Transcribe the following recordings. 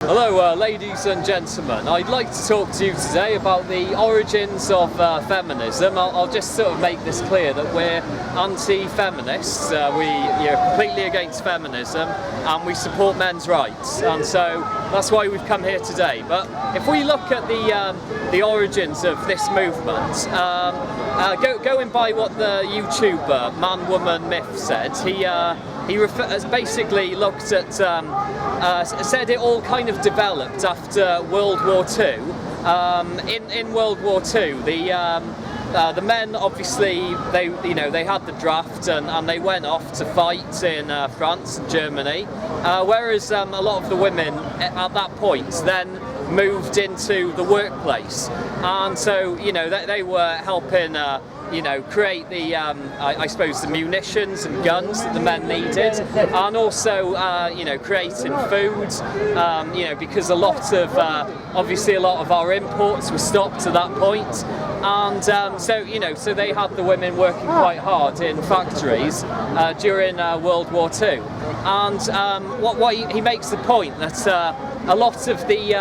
Hello ladies and gentlemen, I'd like to talk to you today about the origins of feminism. I'll just sort of make this clear that we're anti-feminists, we're completely against feminism and we support men's rights, and so that's why we've come here today. But if we look at the origins of this movement, going by what the YouTuber Man Woman Myth said, he basically looked at, said it all kind of developed after World War II. In World War II, the men obviously they had the draft and they went off to fight in France and Germany, whereas a lot of the women at that point then moved into the workplace, and so they were helping create the I suppose the munitions and guns that the men needed, and also creating food, because a lot of obviously a lot of our imports were stopped at that point, and so they had the women working quite hard in factories during World War II, and he makes the point that a lot of the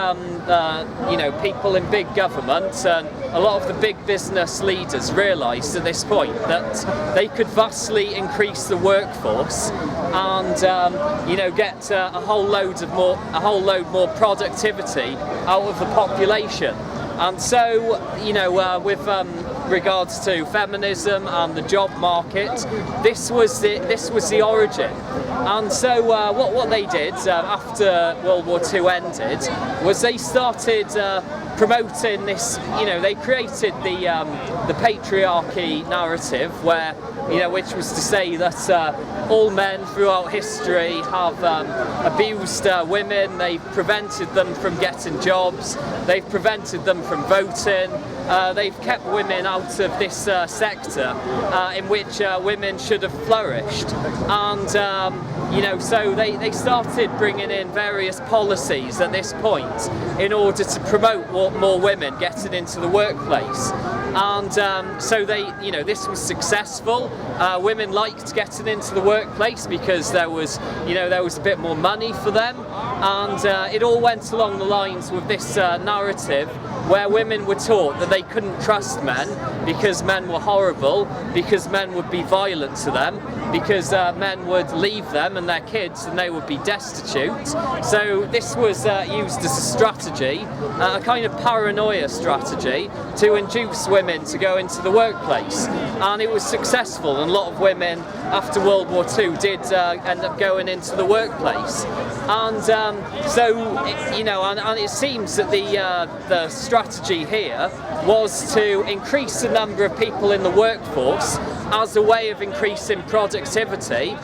people in big government and a lot of the big business leaders realised at this point that they could vastly increase the workforce and get a whole load more productivity out of the population. And so with regards to feminism and the job market, this was the origin. And so what they did after World War II ended was they started promoting this. They created the patriarchy narrative, where which was to say that all men throughout history have abused women. They've prevented them from getting jobs. They've prevented them from voting. They've kept women out of this sector in which women should have flourished, and so they started bringing in various policies at this point in order to promote more women getting into the workplace. And so this was successful. Women liked getting into the workplace because there was a bit more money for them, and it all went along the lines with this narrative where women were taught that they couldn't trust men because men were horrible, because men would be violent to them, because men would leave them and their kids and they would be destitute. So this was used as a strategy, a kind of paranoia strategy, to induce women to go into the workplace. And it was successful, and a lot of women after World War II did end up going into the workplace. And and it seems that the strategy here was to increase the number of people in the workforce as a way of increasing productivity,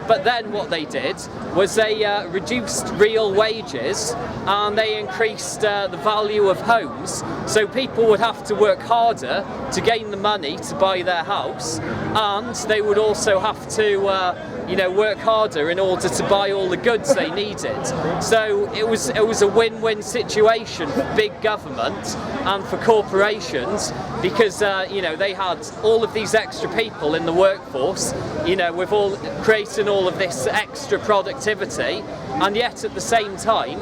but then what they did was they reduced real wages and they increased the value of homes, so people would have to work harder to gain the money to buy their house, and they would also have to work harder in order to buy all the goods they needed. So it was a win-win situation for big government and for corporations, because they had all of these extra people in the workforce, with creating all of this extra productivity, and yet at the same time,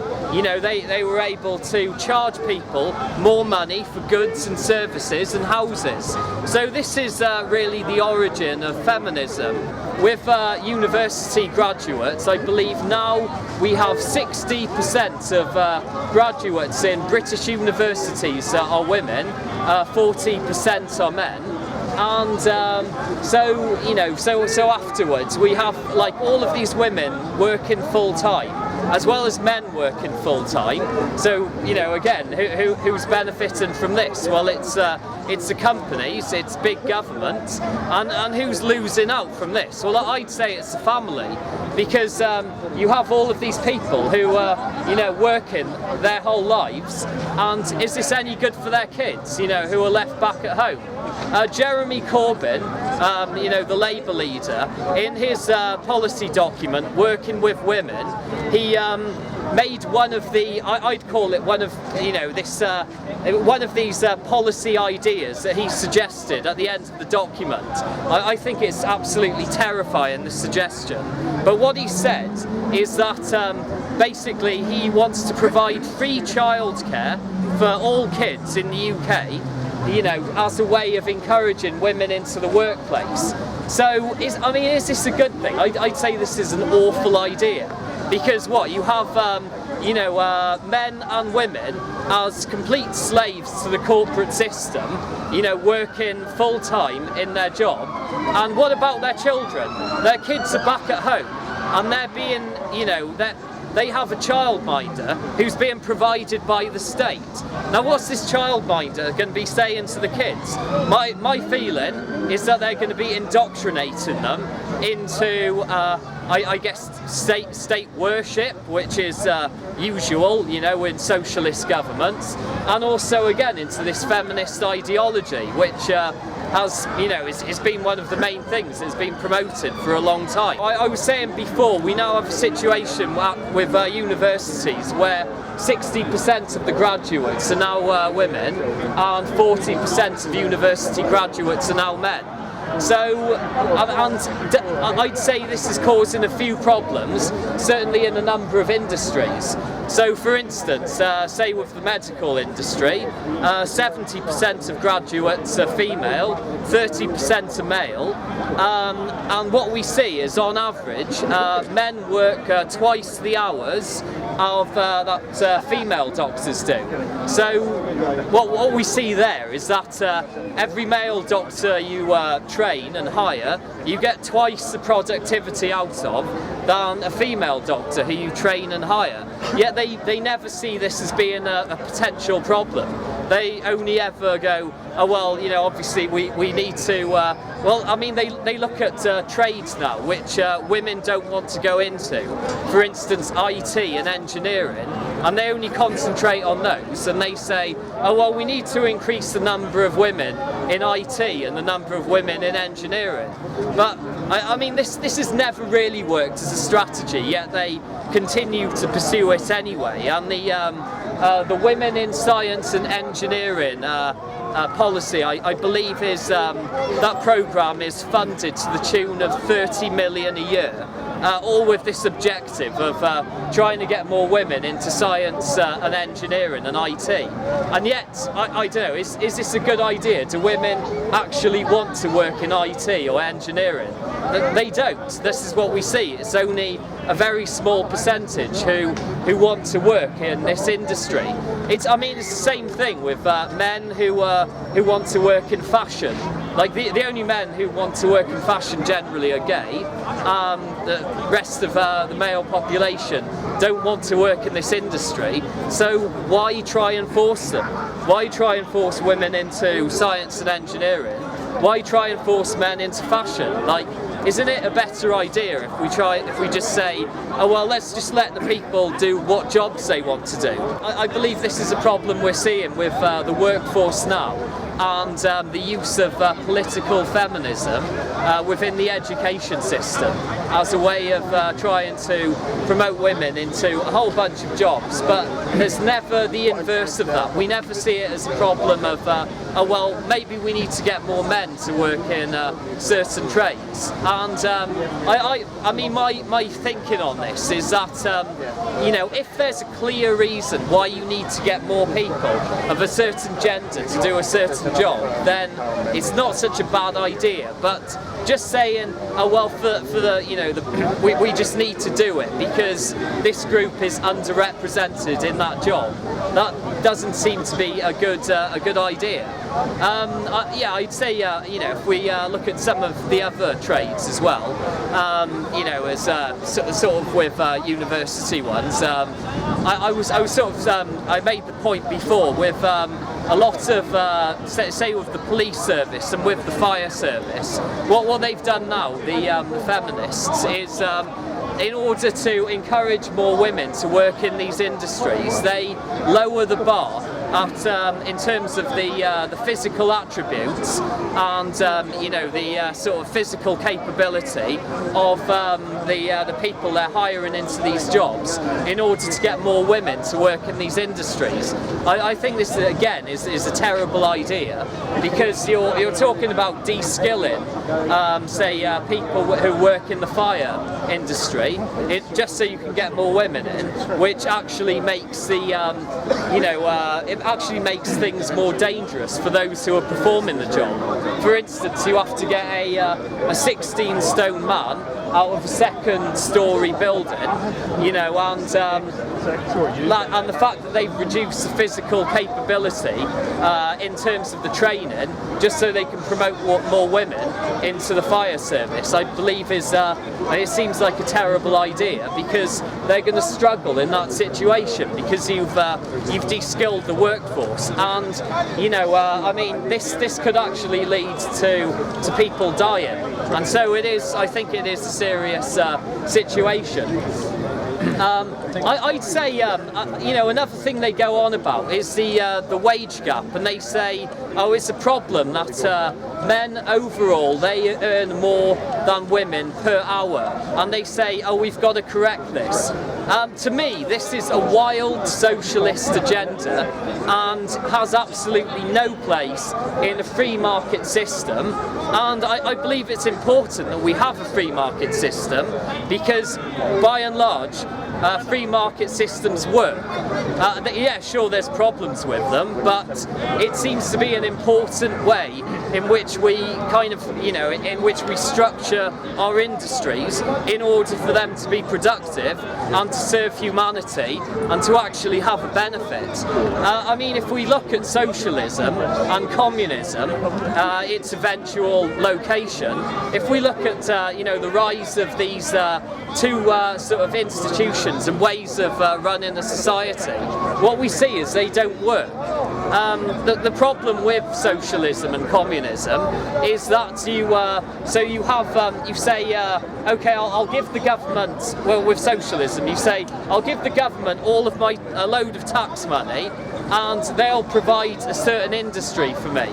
they were able to charge people more money for goods and services and houses. So this is really the origin of feminism. With university graduates, I believe now we have 60% of graduates in British universities are women, 40% are men. And so afterwards we have all of these women working full time, as well as men working full time. So again, who's benefiting from this? Well, it's the companies, it's big government, and who's losing out from this? Well, I'd say it's the family, because you have all of these people who are working their whole lives, and is this any good for their kids, who are left back at home? Jeremy Corbyn, the Labour leader, in his policy document, Working with Women, he made one of the, I'd call it one of, one of these policy ideas that he suggested at the end of the document. I think it's absolutely terrifying, this suggestion. But what he said is that basically he wants to provide free childcare for all kids in the UK, you know, as a way of encouraging women into the workplace. So, is this a good thing? I'd say this is an awful idea, because what you have, you know, men and women as complete slaves to the corporate system, you know, working full time in their job. And what about their children? Their kids are back at home, and they're being, you know, they have a childminder who's being provided by the state. Now, what's this childminder going to be saying to the kids? My feeling is that they're going to be indoctrinating them into, I guess, state worship, which is usual, you know, in socialist governments, and also again into this feminist ideology, which has, you know, it's been one of the main things that's been promoted for a long time. I was saying before, we now have a situation with universities where 60% of the graduates are now women, and 40% of university graduates are now men. So, and I'd say this is causing a few problems, certainly in a number of industries. So, for instance, say with the medical industry, 70% of graduates are female, 30% are male, and what we see is, on average, men work twice the hours of that female doctors do. So, what we see there is that every male doctor you train and hire, you get twice the productivity out of than a female doctor who you train and hire. Yet they never see this as being a potential problem. They only ever go, oh well, you know, obviously we need to, well, I mean, they look at trades now which women don't want to go into, for instance IT and engineering, and they only concentrate on those, and they say, oh well, we need to increase the number of women in IT and the number of women in engineering. But I mean, this has never really worked as a strategy, yet they continue to pursue it anyway. And the women in science and engineering policy, I believe, is that programme is funded to the tune of 30 million a year. All with this objective of trying to get more women into science and engineering and IT. And yet, I don't know, is this a good idea? Do women actually want to work in IT or engineering? They don't. This is what we see. It's only a very small percentage who want to work in this industry. It's the same thing with men who want to work in fashion. Like the only men who want to work in fashion generally are gay. The rest of the male population don't want to work in this industry. So why try and force them? Why try and force women into science and engineering? Why try and force men into fashion? Like, isn't it a better idea if we just say, oh well, let's just let the people do what jobs they want to do? I believe this is a problem we're seeing with the workforce now, and the use of political feminism within the education system as a way of trying to promote women into a whole bunch of jobs. But there's never the inverse of that. We never see it as a problem of, oh well, maybe we need to get more men to work in certain trades. And I mean, my thinking on this is that, you know, if there's a clear reason why you need to get more people of a certain gender to do a certain job, then it's not such a bad idea. But just saying, oh well, for the, you know, we just need to do it because this group is underrepresented in that job, that doesn't seem to be a good idea. Yeah, I'd say, you know, if we look at some of the other trades as well, you know, as sort of with university ones, I was sort of, I made the point before with a lot of, say with the police service and with the fire service, what they've done now, the feminists, is in order to encourage more women to work in these industries, they lower the bar in terms of the physical attributes and the sort of physical capability of the people they're hiring into these jobs in order to get more women to work in these industries. I think this again is a terrible idea, because you're talking about de-skilling people who work in the fire industry, just so you can get more women in, which actually makes it actually makes things more dangerous for those who are performing the job. For instance, you have to get a 16-stone man out of a second-story building, and the fact that they've reduced the physical capability in terms of the training, just so they can promote more women into the fire service, I believe it seems like a terrible idea, because they're going to struggle in that situation, because you've de-skilled the workforce, and this could actually lead to people dying, and so I think it is a serious situation. I'd say, another thing they go on about is the wage gap, and they say, oh, it's a problem that men overall, they earn more than women per hour, and they say, oh, we've got to correct this. To me, this is a wild socialist agenda and has absolutely no place in a free market system, and I believe it's important that we have a free market system, because by and large free market systems work. Yeah, sure, there's problems with them, but it seems to be an important way in which we in which we structure our industries in order for them to be productive and to serve humanity and to actually have a benefit. If we look at socialism and communism, its eventual location, if we look at the rise of these two sort of institutions and ways of running a society, what we see is they don't work. The problem with socialism and communism is that you say, okay, I'll give the government, well, with socialism you say, I'll give the government all of a load of tax money and they'll provide a certain industry for me.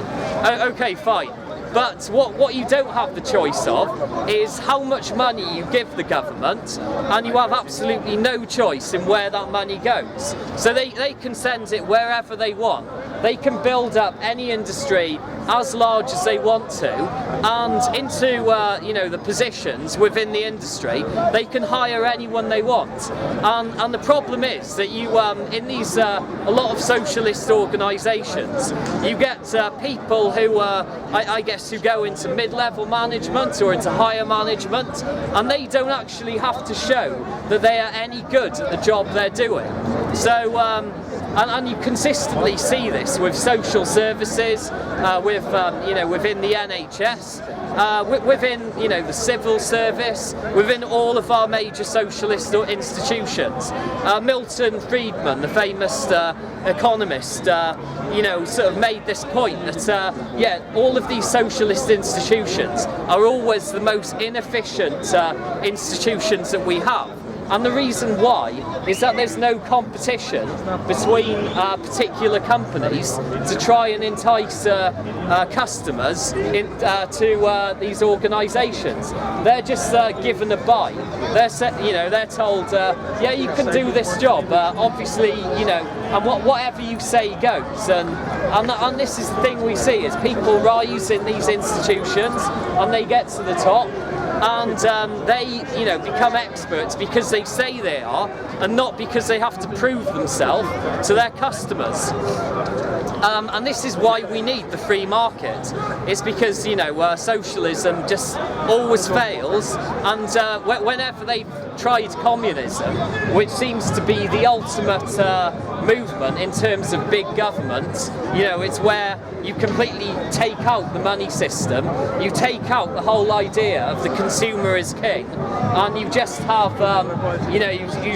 Okay, fine. But what you don't have the choice of is how much money you give the government, and you have absolutely no choice in where that money goes. So they can send it wherever they want. They can build up any industry as large as they want to, and into the positions within the industry they can hire anyone they want. And the problem is that you in these a lot of socialist organisations, you get people who I guess who go into mid-level management or into higher management, and they don't actually have to show that they are any good at the job they're doing. So and you consistently see this with social services, within the NHS, within the civil service, within all of our major socialist institutions. Milton Friedman, the famous economist, sort of made this point that all of these socialist institutions are always the most inefficient institutions that we have. And the reason why is that there's no competition between particular companies to try and entice customers to these organisations. They're just given a buy. They're told, yeah, you can do this job. Obviously, and whatever you say goes. And this is the thing we see: is people rise in these institutions and they get to the top. And they, become experts because they say they are, and not because they have to prove themselves to their customers. And this is why we need the free market. It's because socialism just always fails, and whenever they've tried communism, which seems to be the ultimate movement in terms of big government, it's where you completely take out the money system, you take out the whole idea of the consumer is king, and you just have, you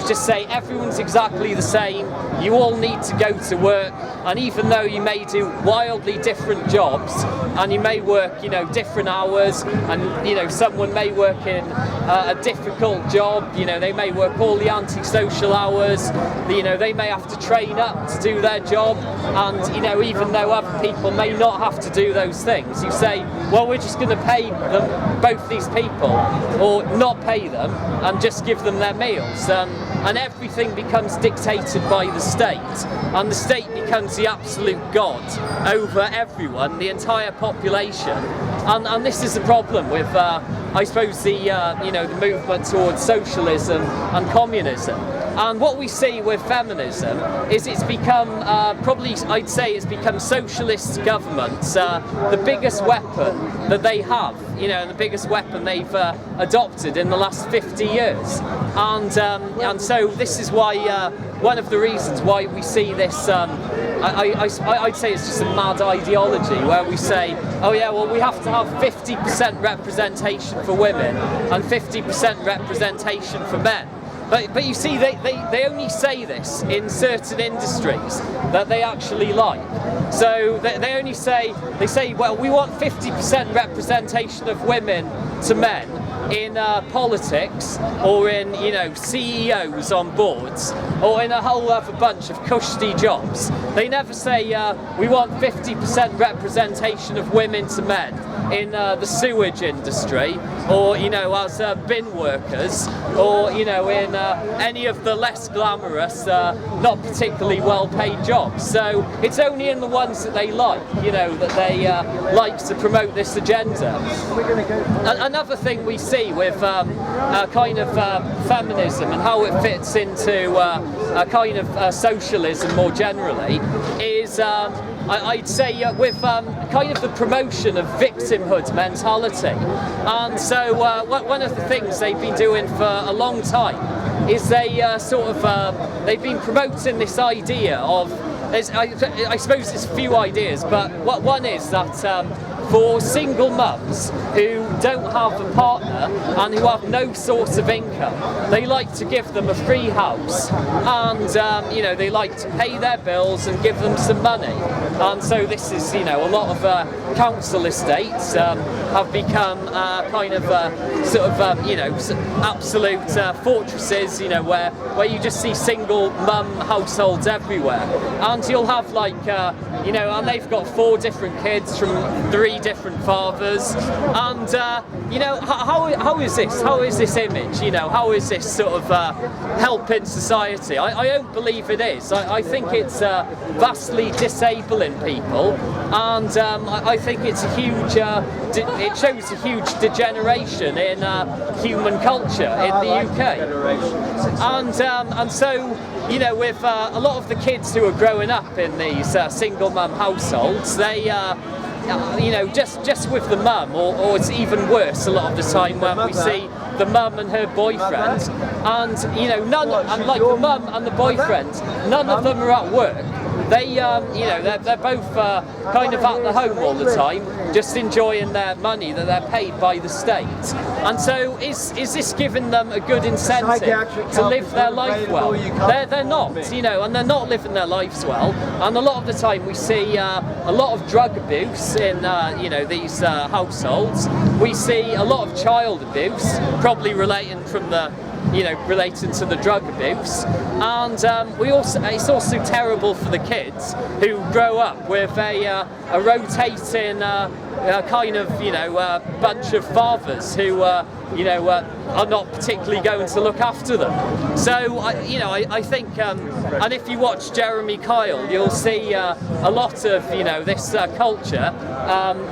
just say everyone's exactly the same, you all need to go to work, and even though you may do wildly different jobs, and you may work, different hours, and someone may work in a difficult job, job. You know, they may work all the antisocial hours. You know, they may have to train up to do their job, and you know, even though other people may not have to do those things, you say, well, we're just going to pay them, both these people, or not pay them and just give them their meals. And everything becomes dictated by the state, and the state becomes the absolute god over everyone, the entire population. And this is the problem with, I suppose, the you know, the movement towards socialism and communism. And what we see with feminism is it's become, probably I'd say it's become socialist governments, the biggest weapon that they have, you know, the biggest weapon they've adopted in the last 50 years. And so this is why, one of the reasons why we see this, I'd say it's just a mad ideology where we say, oh yeah, well, we have to have 50% representation for women and 50% representation for men. But you see, they only say this in certain industries that they actually like. So they only say, well, we want 50% representation of women to men in politics, or in, you know, CEOs on boards, or in a whole other bunch of cushy jobs. They never say we want 50% representation of women to men in the sewage industry, or, you know, as bin workers, or, you know, in any of the less glamorous, not particularly well-paid jobs. So it's only in the ones that they like, you know, that they like to promote this agenda. Another thing we see with kind of feminism and how it fits into a kind of socialism more generally is, I'd say, with kind of the promotion of victimhood mentality. And so one of the things they've been doing for a long time is they they've been promoting this idea of, I suppose there's a few ideas, but one is that for single mums who don't have a partner and who have no source of income, they like to give them a free house, and you know, they like to pay their bills and give them some money. And so this is, you know, a lot of council estates have become kind of sort of you know, absolute fortresses, you know, where you just see single mum households everywhere, and you'll have like you know, and they've got 4 different kids from 3 different fathers, and you know, how is this image, you know, how is this sort of helping society? I don't believe it is. I think it's vastly disabling people, and I think it's a huge it shows a huge degeneration in human culture in the UK. And so, you know, with a lot of the kids who are growing up in these single mum households, they you know, just with the mum, or it's even worse a lot of the time when we see the mum and her boyfriend, and you know, and like the mum and the boyfriend, none of them are at work. They, you know, they're both kind of at the home all the time, just enjoying their money that they're paid by the state. And so, is this giving them a good incentive to live their life well? They're not, you know, and they're not living their lives well. And a lot of the time, we see a lot of drug abuse in, you know, these households. We see a lot of child abuse, probably relating from the, you know, related to the drug abuse, and it's also terrible for the kids who grow up with a rotating kind of, you know, bunch of fathers who you know, are not particularly going to look after them. So you know, I think, and if you watch Jeremy Kyle, you'll see a lot of, you know, this culture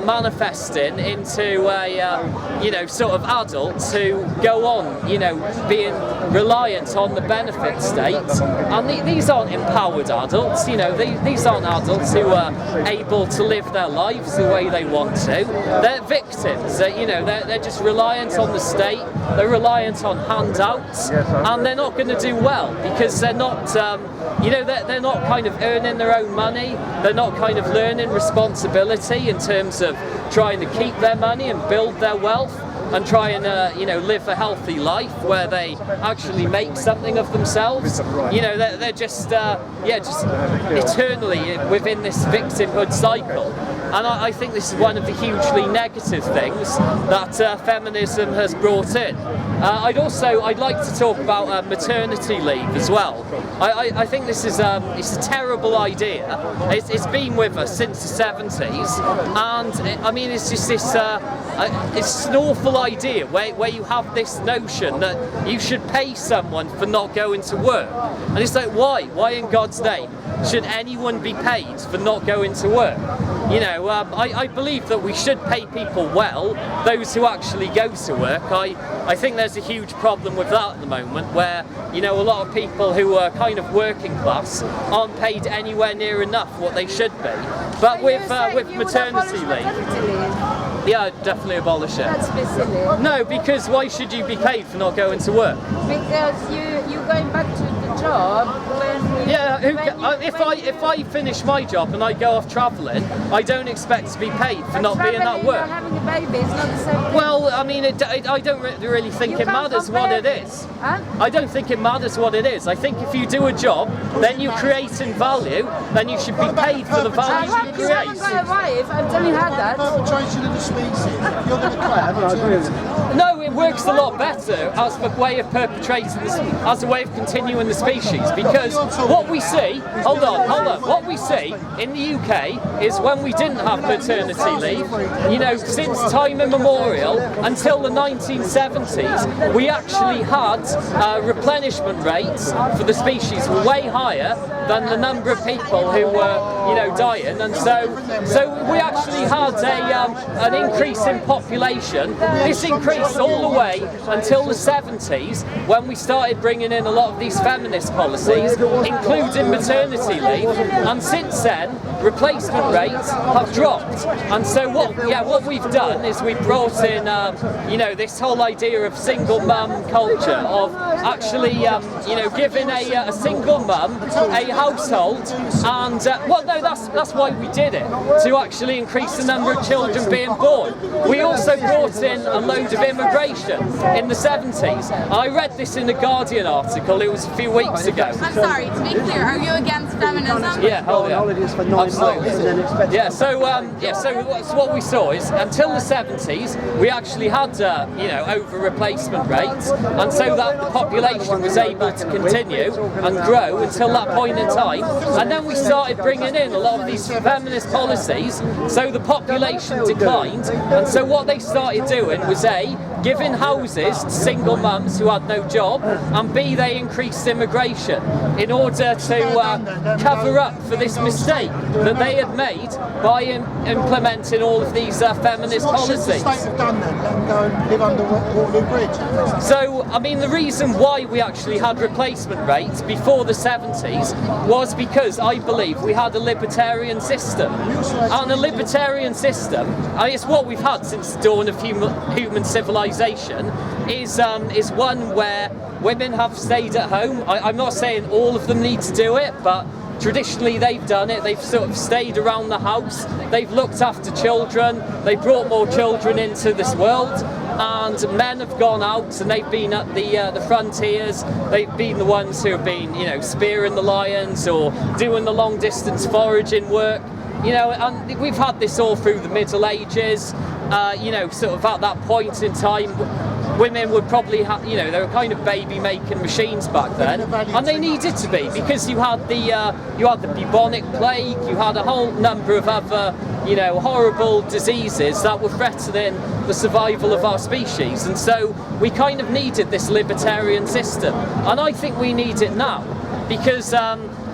manifesting into you know, sort of adults who go on, you know, being reliant on the benefit state, and these aren't empowered adults, you know, these aren't adults who are able to live their lives the way they want to. They're victims, you know, they're just reliant on the state, they're reliant on handouts, and they're not going to do well because they're not, you know, they're not kind of earning their own money, they're not kind of learning responsibility in terms of trying to keep their money and build their wealth. and try and you know, live a healthy life where they actually make something of themselves. You know, they're just yeah, just eternally within this victimhood cycle. And I think this is one of the hugely negative things that feminism has brought in. I'd like to talk about maternity leave as well. I think this is it's a terrible idea. It's been with us since the 70s, and I mean it's just this it's an awful idea where you have this notion that you should pay someone for not going to work, and it's like why in God's name should anyone be paid for not going to work? You know, I believe that we should pay people well, those who actually go to work. I think there's a huge problem with that at the moment, where, you know, a lot of people who are kind of working class aren't paid anywhere near enough what they should be. But with maternity leave, yeah, I'd definitely abolish it. That's a bit silly. No, because why should you be paid for not going to work? Because you're going back to the job when if I finish my job and I go off travelling, I don't expect to be paid for not being at work. Having a baby is not the same thing. Well, I mean, I don't really think it matters what it is. Huh? I don't think it matters what it is. I think if you do a job, then you create in value, then you should be paid for the value you You haven't create. got a wife, I'm telling you that. Perpetuation of the species. You're going to declare maternity. No, it works a lot better as a way of perpetrating this, as a way of continuing the species, because what we see, hold on, what we see in the UK is when we didn't have maternity leave, you know, since time immemorial until the 1970s, we actually had replenishment rates for the species were way higher than the number of people who were, you know, dying, and so we actually had an increase in population. This increased all the way until the 70s, when we started bringing in a lot of these feminist policies, including maternity leave, and since then replacement rates have dropped. And so what we've done is we've brought in you know, this whole idea of single mum culture, of actually you know, giving a single mum a household, and well, no, that's why we did it, to actually increase the number of children being born. We also brought in a load of immigration in the 70s. I read this in the Guardian article, it was a few weeks ago. I'm sorry, to be clear, are you against feminism? Yeah, hell yeah. Absolutely. Yeah, so what we saw is until the 70s we actually had you know, over replacement rates, and so that the population was able to continue and grow until that point in time, and then we started bringing in a lot of these feminist policies, so the population declined, and so what they started doing was A, giving houses to single mums who had no job, and B, they increased immigration in order to cover up for this mistake that they had made by implementing all of these feminist policies. What should the state have done then? Let them go and live under Waterloo Bridge? So, I mean, the reason why we actually had replacement rates before the 70s was because I believe we had a libertarian system. And a libertarian system, I mean, it's what we've had since the dawn of human civilization, is one where women have stayed at home. I'm not saying all of them need to do it, but traditionally they've done it. They've sort of stayed around the house, they've looked after children, they brought more children into this world, and men have gone out and they've been at the frontiers. They've been the ones who have been, you know, spearing the lions or doing the long distance foraging work, you know, and we've had this all through the Middle Ages. You know, sort of at that point in time, women would probably have, you know, they were kind of baby making machines back then, and they needed to be, because you had the bubonic plague, you had a whole number of other, you know, horrible diseases that were threatening the survival of our species, and so we kind of needed this libertarian system, and I think we need it now, because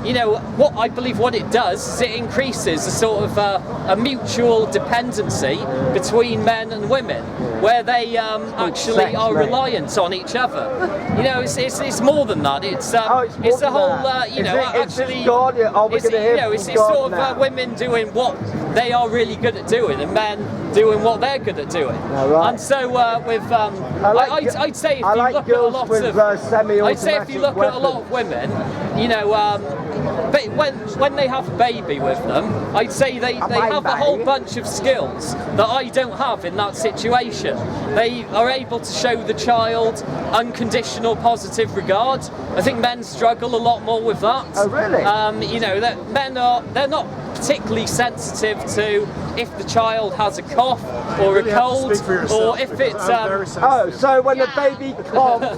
you know, what I believe what it does is it increases a sort of a mutual dependency between men and women, where they actually are reliant on each other. You know, it's more than that. It's the whole, you know, actually, it's sort of women doing what they are really good at doing, and men doing what they're good at doing. right. And so I'd say if I you like look at a girls lot with, of, semi-automatic I'd say if you look at a lot of women, you know, but when they have a baby with them, I'd say they have a whole bunch of skills that I don't have in that situation. They are able to show the child unconditional positive regard. I think men struggle a lot more with that. Oh, really? You know, that they're not particularly sensitive to if the child has a cough or a cold, or if it's oh, so when the baby coughs,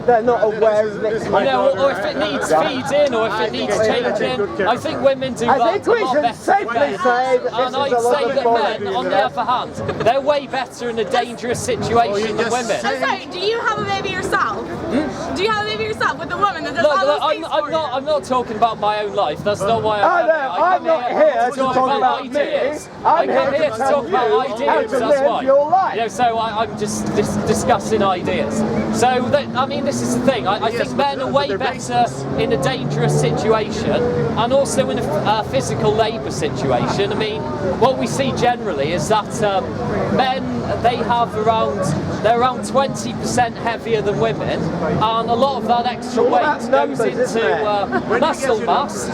they're not aware of it. you know, or if it needs feeding, or if it needs changing. I think women do that I think a we lot can better safely than men. say that this And is a I'd lot say of that bollocks, men, on the other hand, they're way better in a dangerous situation than women. I'm sorry, do you have a baby yourself? Do you have a baby yourself with a woman that does Look, all look, those things for you? I'm not talking about my own life. That's not why Oh, I'm no, here. I'm not here to talk about me. ideas. I'm I come here here to to tell talk about you ideas. how to That's live why. your life. You know, so I'm just discussing ideas. So I mean, this is the thing. I think men are way better in a dangerous situation, and also in a physical labour situation. I mean, what we see generally is that men, they're around 20% heavier than women, and a lot of that extra weight goes into muscle mass,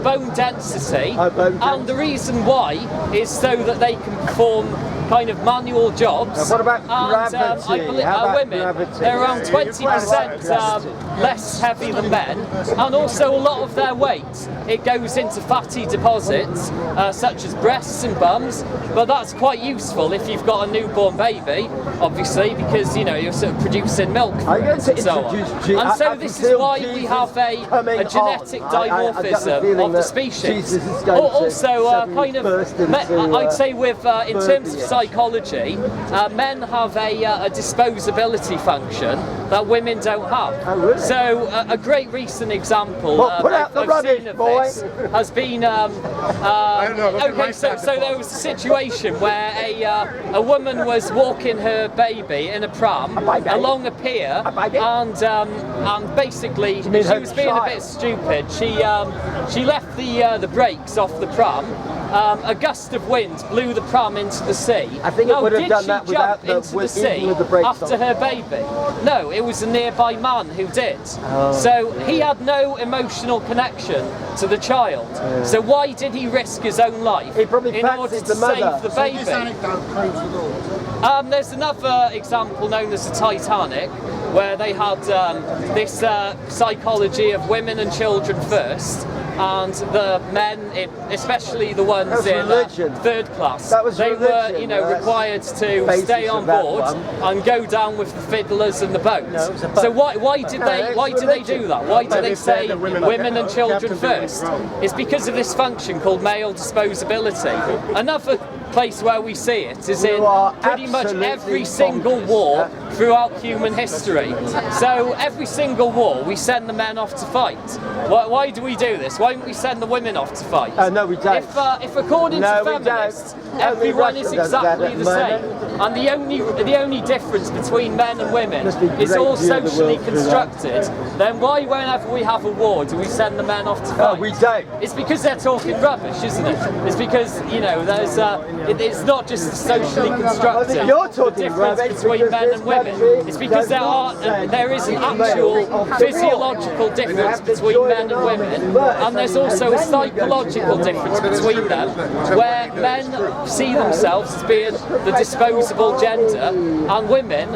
bone density, and the reason why is so that they can perform kind of manual jobs. Now, what about and gravity? I believe How about women, gravity? they're around 20% less heavy than men, and also a lot of their weight, it goes into fatty deposits such as breasts and bums, but that's quite useful if you've got a newborn baby, obviously, because you know you're sort of producing milk I'm going to and so on. introduce And so I this can is feel why we Jesus have a genetic I get the dimorphism feeling of the that species. Jesus is going to Also, suddenly kind of, burst into, I'd say with in terms of verbiage. psychology, men have a disposability function that women don't have. Oh, really? So a great recent example Well, put out the I've rubbish, seen of boy. this has been okay. So there was a situation where a woman was walking her baby in a pram along a pier, and basically she her was being a bit child? stupid. She left the brakes off the pram. A gust of wind blew the pram into the sea. I think it Now, would have did done she that without jump into the even sea with the brakes after on. her baby? No, it was a nearby man who did. So he had no emotional connection to the child. So why did he risk his own life He probably in order fancied to the mother. save the baby? There's another example known as the Titanic, where they had this psychology of women and children first, and the men, especially the ones in third class, That was they religion, were, you know, that's required to basis stay on of that board one. and go down with the fiddlers and the boats. No, it was a So boat. why did they do that? Why did they say women and children first? It's because of this function called male disposability. Another place where we see it is in pretty much every single war throughout human history. So every single war we send the men off to fight. Why do we do this? Why don't we send the women off to fight? No, we don't. If according No, to we don't. feminists, Only everyone is Russia does that exactly at the the same, moment. and the only difference between men and women Must be is great all view of the socially world through that. constructed, then why, whenever we have a war, do we send the men off to No, fight? we don't. It's because they're talking rubbish, isn't it? It's because, you know, there's it's not just socially constructed. I think you're the talking difference rubbish between because men this and women. country It's because there is an actual physiological difference between men and women, and there's also a psychological difference between them, where men see themselves as being the disposable gender, and women,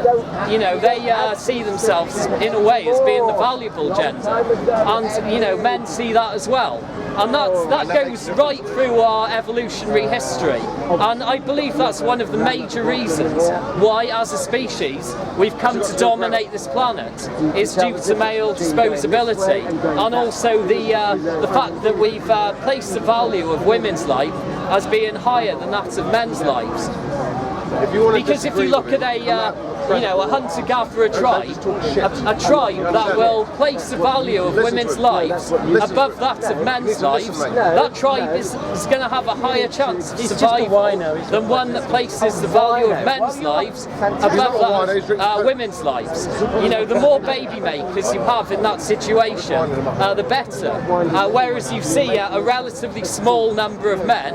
you know, they see themselves in a way as being the valuable gender, and you know, men see that as well, and that goes right through our evolutionary history, and I believe that's one of the major reasons why, as a species, we've come to dominate this planet, is due to male disposability, and also the fact that we've placed the value of women's life as being higher than that of men's lives. Because if you look at a hunter-gatherer tribe, a tribe that will place the value of women's lives above that of men's lives, that tribe is going to have a higher chance of survival than one that places the value of men's lives above that of women's lives. You know, the more baby makers you have in that situation, the better. Whereas you see a relatively small number of men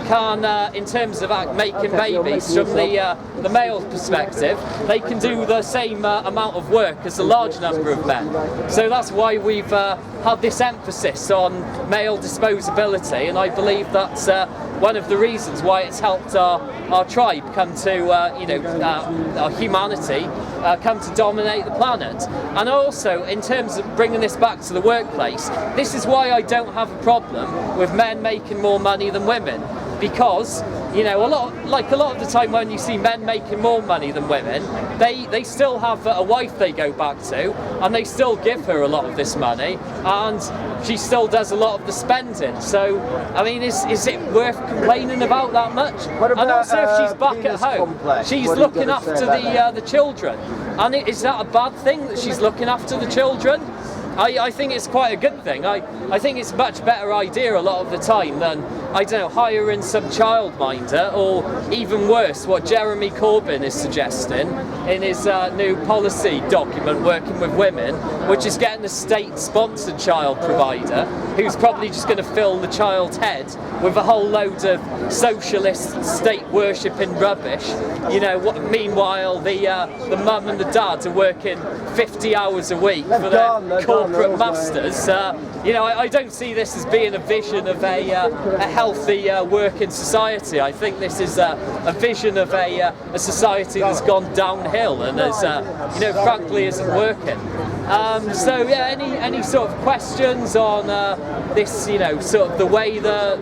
can, in terms of making babies from the male perspective, they can do the same amount of work as a large number of men. So that's why we've had this emphasis on male disposability, and I believe that's one of the reasons why it's helped our tribe come to, our humanity come to dominate the planet. And also, in terms of bringing this back to the workplace, this is why I don't have a problem with men making more money than women, because a lot of the time when you see men making more money than women, they still have a wife they go back to, and they still give her a lot of this money, and she still does a lot of the spending. So, I mean, is it worth complaining about that much? And also, if she's back at home, she's looking after the children. And is that a bad thing that she's looking after the children? I think it's quite a good thing. I think it's a much better idea a lot of the time than, I don't know, hiring some childminder, or even worse, what Jeremy Corbyn is suggesting in his new policy document, Working with Women, which is getting a state-sponsored child provider who's probably just going to fill the child's head with a whole load of socialist state-worshipping rubbish. Meanwhile, the mum and the dad are working 50 hours a week for their corporate masters. I don't see this as being a vision of a healthy working society. I think this is a vision of a society that's gone downhill and frankly isn't working. Any sort of questions on this, sort of the way the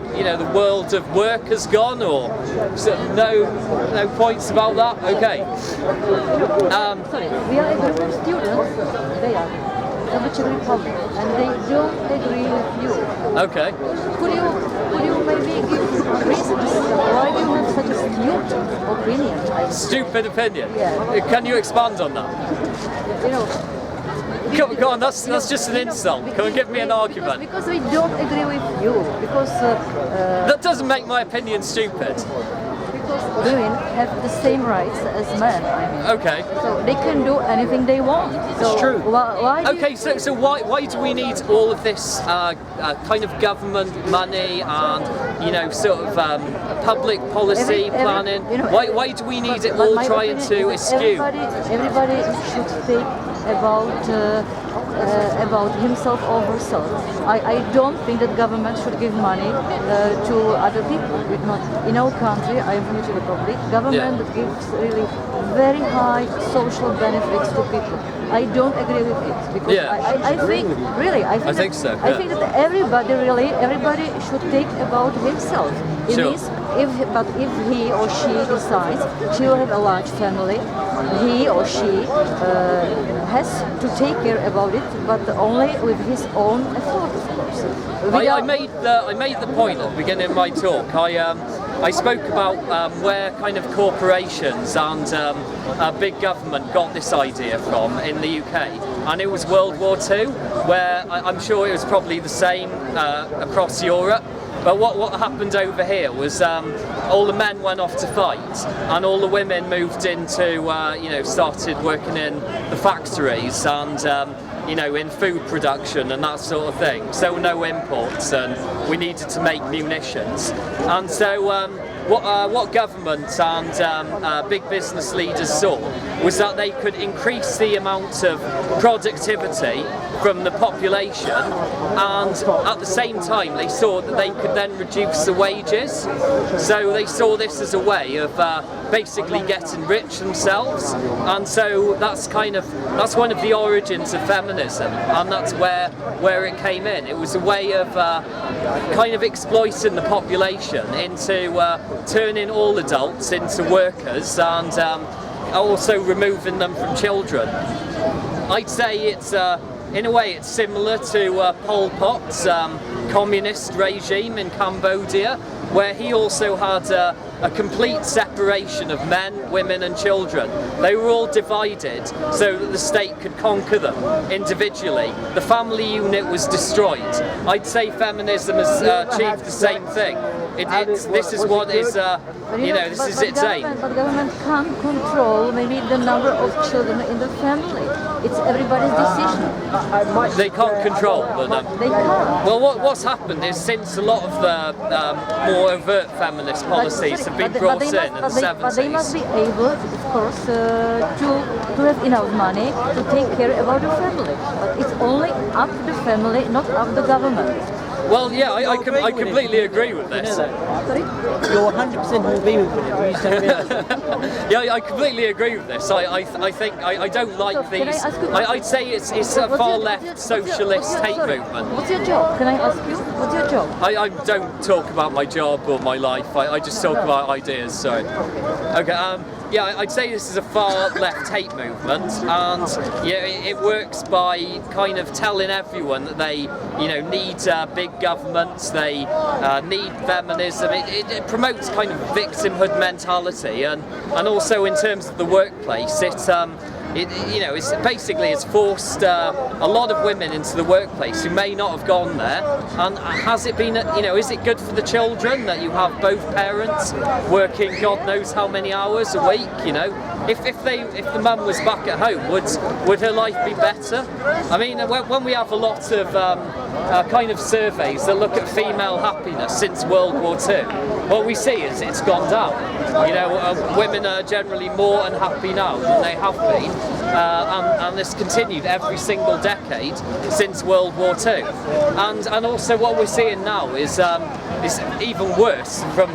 world of work has gone, or sort of no points about that? Okay. Sorry, we are a group of students. They are of the Czech Republic, and they don't agree with you. Okay. Could you maybe give reasons why do you have such a stupid opinion? Stupid opinion? Yeah. Can you expand on that? Go on, that's just an insult. Come and give me an argument. Because we don't agree with you. Because that doesn't make my opinion stupid. Because women have the same rights as men. I mean. Okay. So they can do anything they want. So it's true. Why so why do we need all of this kind of government money and sort of public policy planning? Why do we need it all trying to eschew? Everybody should think about himself or herself. I don't think that government should give money to other people. In our country, I am from the Czech Republic, government gives really very high social benefits to people. I don't agree with it because I think so. I think that everybody should think about himself. It means if he or she decides she will have a large family, he or she has to take care about it, but only with his own effort, of course. I made the point at the beginning of my talk. I spoke about where kind of corporations and big government got this idea from in the UK, and it was World War II, where I'm sure it was probably the same across Europe. But what happened over here was all the men went off to fight, and all the women moved into, started working in the factories and, in food production and that sort of thing. So no imports, and we needed to make munitions. And so what government and big business leaders saw was that they could increase the amount of productivity from the population, and at the same time they saw that they could then reduce the wages. So they saw this as a way of basically getting rich themselves, and so that's one of the origins of feminism, and that's where it came in. It was a way of kind of exploiting the population into turning all adults into workers, and also removing them from children. I'd say it's in a way it's similar to Pol Pot's communist regime in Cambodia, where he also had a complete separation of men, women and children. They were all divided so that the state could conquer them individually. The family unit was destroyed. I'd say feminism has achieved the same thing. This is what is, this is its aim. But government can't control maybe the number of children in the family. It's everybody's decision. They can't control the number. They can't. Well, what's happened is since a lot of the more overt feminist policies have been brought in the 70s. But they must be able, of course, to have enough money to take care about the family. But it's only up to the family, not up to the government. Well, yeah, I completely agree with this. Sorry? You're 100% in agreement with it. You just don't realise. Yeah, I completely agree with this. I think I don't like So, these. I'd say it's a far left socialist hate movement. What's your job? Can I ask you? What's your job? I don't talk about my job or my life. I just talk about ideas. Sorry. Okay. Yeah, I'd say this is a far left hate movement, and yeah, it works by kind of telling everyone that they, need big governments, they need feminism. It promotes kind of victimhood mentality, and also in terms of the workplace, it's basically forced a lot of women into the workplace who may not have gone there. And has it been, is it good for the children that you have both parents working God knows how many hours a week? If the mum was back at home, would her life be better? I mean, when we have a lot of kind of surveys that look at female happiness since World War II, what we see is it's gone down. Women are generally more unhappy now than they have been, and this continued every single decade since World War II. And also what we're seeing now is even worse from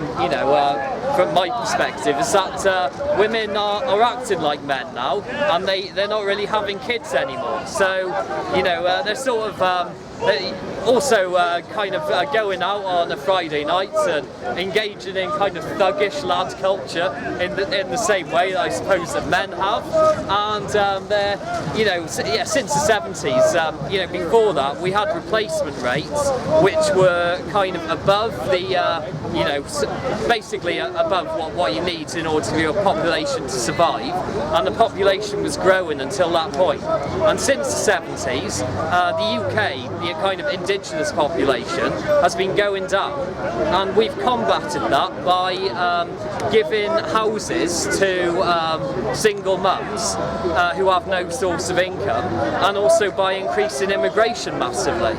my perspective, is that women are acting like men now, and they're not really having kids anymore. So they're sort of also kind of going out on a Friday night and engaging in kind of thuggish lad culture in the same way that I suppose that men have. And they're, since the 70s, before that we had replacement rates which were kind of above the, basically above what you need in order for your population to survive, and the population was growing until that point. And since the 70s, the UK, the kind of indigenous population, has been going down, and we've combated that by giving houses to single mums who have no source of income, and also by increasing immigration massively.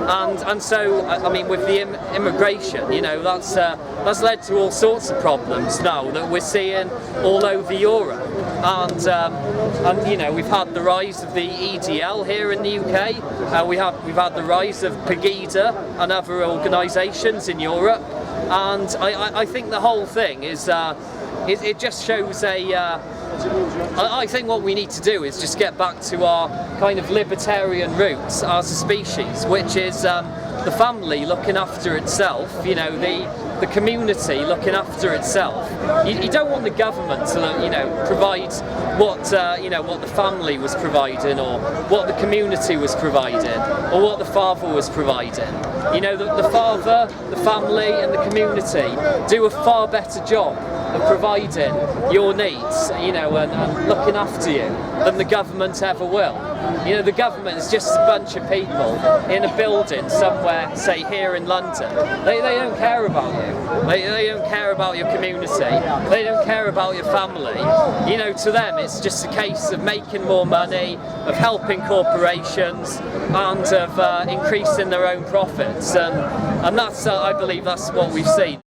And so, I mean, with the immigration, that's led to all sorts of problems now that we're seeing all over Europe. And we've had the rise of the EDL here in the UK. We've had the rise of Pegida and other organisations in Europe. And I think the whole thing is it just shows I think what we need to do is just get back to our kind of libertarian roots as a species, which is the family looking after itself, the community looking after itself. You don't want the government to, provide what what the family was providing, or what the community was providing, or what the father was providing. The father, the family, and the community do a far better job of providing your needs, and looking after you than the government ever will. The government is just a bunch of people in a building somewhere, say here in London. They don't care about you. They don't care about your community. They don't care about your family. To them it's just a case of making more money, of helping corporations, and of increasing their own profits. And that's, I believe that's what we've seen.